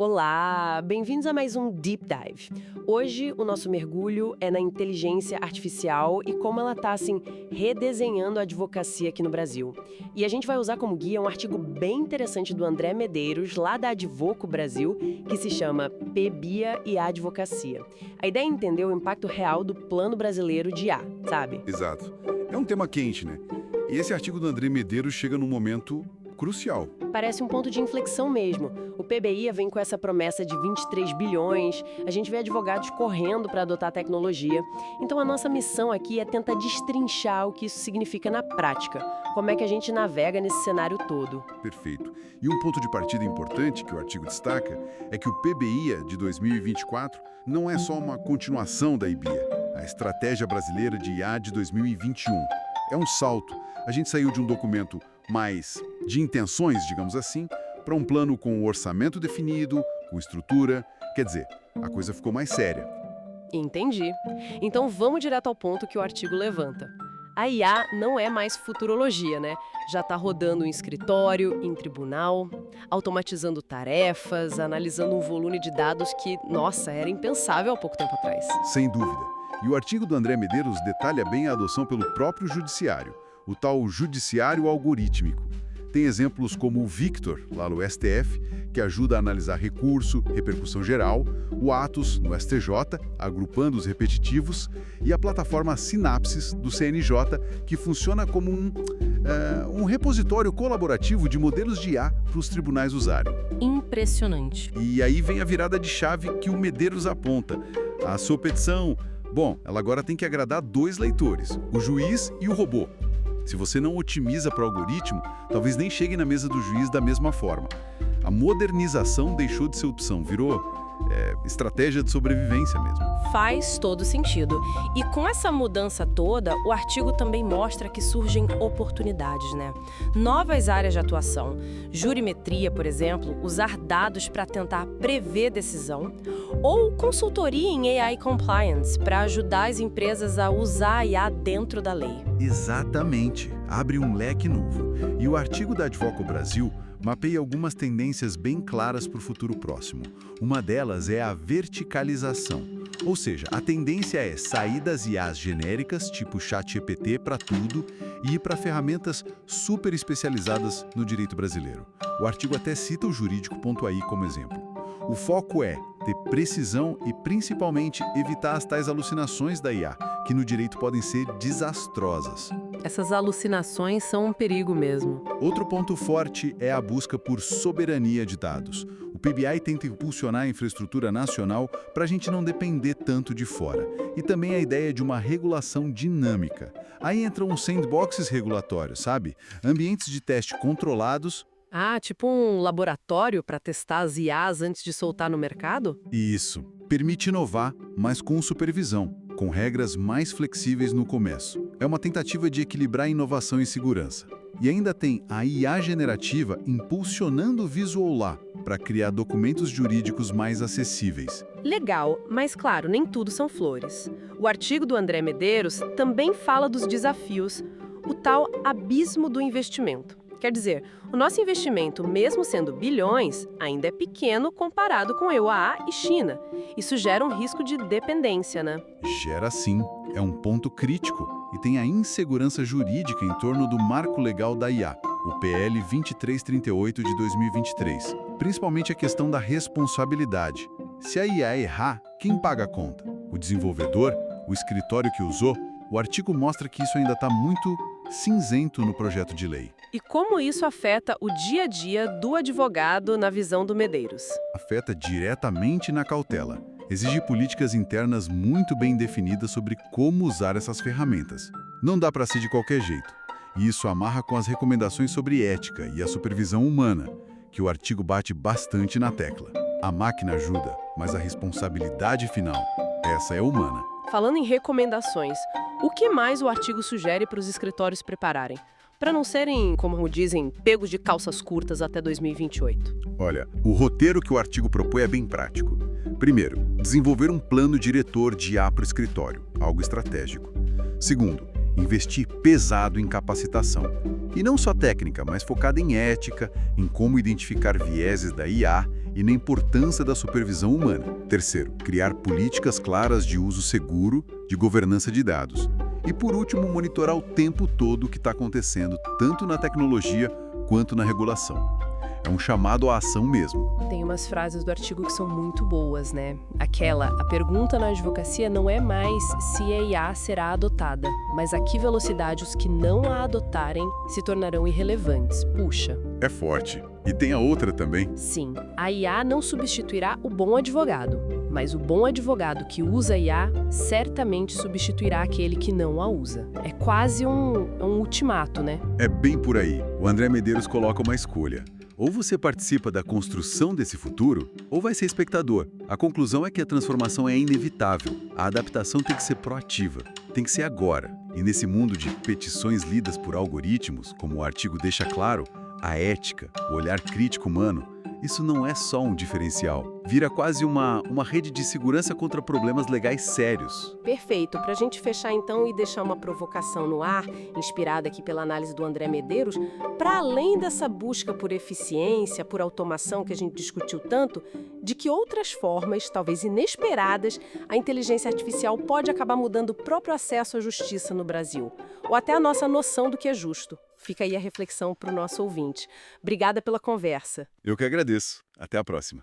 Olá, bem-vindos a mais um Deep Dive. Hoje o nosso mergulho é na inteligência artificial e como ela está assim redesenhando a advocacia aqui no Brasil. E a gente vai usar como guia um artigo bem interessante do André Medeiros, lá da Advoco Brasil, que se chama PBIA e a Advocacia. A ideia é entender o impacto real do Plano Brasileiro de IA, sabe? Exato. É um tema quente, né? E esse artigo do André Medeiros chega num momento crucial. Parece um ponto de inflexão mesmo. O PBIA vem com essa promessa de 23 bilhões, a gente vê advogados correndo para adotar a tecnologia. Então a nossa missão aqui é tentar destrinchar o que isso significa na prática. Como é que a gente navega nesse cenário todo? Perfeito. E um ponto de partida importante que o artigo destaca é que o PBIA de 2024 não é só uma continuação da IBIA, a Estratégia Brasileira de IA de 2021. É um salto. A gente saiu de um documento mais de intenções, digamos assim, para um plano com orçamento definido, com estrutura. Quer dizer, a coisa ficou mais séria. Entendi. Então vamos direto ao ponto que o artigo levanta. A IA não é mais futurologia, né? Já está rodando em escritório, em tribunal, automatizando tarefas, analisando um volume de dados que, nossa, era impensável há pouco tempo atrás. Sem dúvida. E o artigo do André Medeiros detalha bem a adoção pelo próprio judiciário, o tal judiciário algorítmico. Tem exemplos como o Victor, lá no STF, que ajuda a analisar recurso, repercussão geral, o Atos, no STJ, agrupando os repetitivos, e a plataforma Sinapses, do CNJ, que funciona como um repositório colaborativo de modelos de IA para os tribunais usarem. Impressionante. E aí vem a virada de chave que o Medeiros aponta. A sua petição, bom, ela agora tem que agradar dois leitores, o juiz e o robô. Se você não otimiza para o algoritmo, talvez nem chegue na mesa do juiz da mesma forma. A modernização deixou de ser opção, virou estratégia de sobrevivência mesmo. Faz todo sentido. E com essa mudança toda, o artigo também mostra que surgem oportunidades, né? Novas áreas de atuação. Jurimetria, por exemplo, usar dados para tentar prever decisão. Ou consultoria em AI Compliance, para ajudar as empresas a usar a IA dentro da lei. Exatamente. Abre um leque novo. E o artigo da Advoco Brasil mapeia algumas tendências bem claras para o futuro próximo. Uma delas é a verticalização. Ou seja, a tendência é sair das IAs genéricas, tipo ChatGPT, para tudo, e ir para ferramentas super especializadas no direito brasileiro. O artigo até cita o jurídico.ai como exemplo. O foco é ter precisão e, principalmente, evitar as tais alucinações da IA, que no direito podem ser desastrosas. Essas alucinações são um perigo mesmo. Outro ponto forte é a busca por soberania de dados. O PBI tenta impulsionar a infraestrutura nacional para a gente não depender tanto de fora. E também a ideia de uma regulação dinâmica. Aí entram os sandboxes regulatórios, sabe? Ambientes de teste controlados. Ah, tipo um laboratório para testar as IAs antes de soltar no mercado? Isso. Permite inovar, mas com supervisão, com regras mais flexíveis no começo. É uma tentativa de equilibrar inovação e segurança. E ainda tem a IA generativa impulsionando o Visual Law para criar documentos jurídicos mais acessíveis. Legal, mas claro, nem tudo são flores. O artigo do André Medeiros também fala dos desafios, o tal abismo do investimento. Quer dizer, o nosso investimento, mesmo sendo bilhões, ainda é pequeno comparado com EUA e China. Isso gera um risco de dependência, né? Gera sim, é um ponto crítico. E tem a insegurança jurídica em torno do marco legal da IA, o PL 2338 de 2023. Principalmente a questão da responsabilidade. Se a IA errar, quem paga a conta? O desenvolvedor? O escritório que usou? O artigo mostra que isso ainda está muito cinzento no projeto de lei. E como isso afeta o dia a dia do advogado na visão do Medeiros? Afeta diretamente na cautela. Exige políticas internas muito bem definidas sobre como usar essas ferramentas. Não dá para ser de qualquer jeito. E isso amarra com as recomendações sobre ética e a supervisão humana, que o artigo bate bastante na tecla. A máquina ajuda, mas a responsabilidade final, essa é humana. Falando em recomendações, o que mais o artigo sugere para os escritórios prepararem? Para não serem, como dizem, pegos de calças curtas até 2028. Olha, o roteiro que o artigo propõe é bem prático. Primeiro, desenvolver um plano diretor de IA para o escritório, algo estratégico. Segundo, investir pesado em capacitação. E não só técnica, mas focada em ética, em como identificar vieses da IA e na importância da supervisão humana. Terceiro, criar políticas claras de uso seguro, de governança de dados. E por último, monitorar o tempo todo o que está acontecendo, tanto na tecnologia quanto na regulação. É um chamado à ação mesmo. Tem umas frases do artigo que são muito boas, né? A pergunta na advocacia não é mais se a IA será adotada, mas a que velocidade os que não a adotarem se tornarão irrelevantes. Puxa. É forte. E tem a outra também. Sim, a IA não substituirá o bom advogado, mas o bom advogado que usa a IA certamente substituirá aquele que não a usa. É quase um ultimato, né? É bem por aí. O André Medeiros coloca uma escolha. Ou você participa da construção desse futuro, ou vai ser espectador. A conclusão é que a transformação é inevitável. A adaptação tem que ser proativa, tem que ser agora. E nesse mundo de petições lidas por algoritmos, como o artigo deixa claro, a ética, o olhar crítico humano, isso não é só um diferencial. Vira quase uma rede de segurança contra problemas legais sérios. Perfeito. Para a gente fechar então e deixar uma provocação no ar, inspirada aqui pela análise do André Medeiros, para além dessa busca por eficiência, por automação que a gente discutiu tanto, de que outras formas, talvez inesperadas, a inteligência artificial pode acabar mudando o próprio acesso à justiça no Brasil, ou até a nossa noção do que é justo. Fica aí a reflexão para o nosso ouvinte. Obrigada pela conversa. Eu que agradeço. Até a próxima.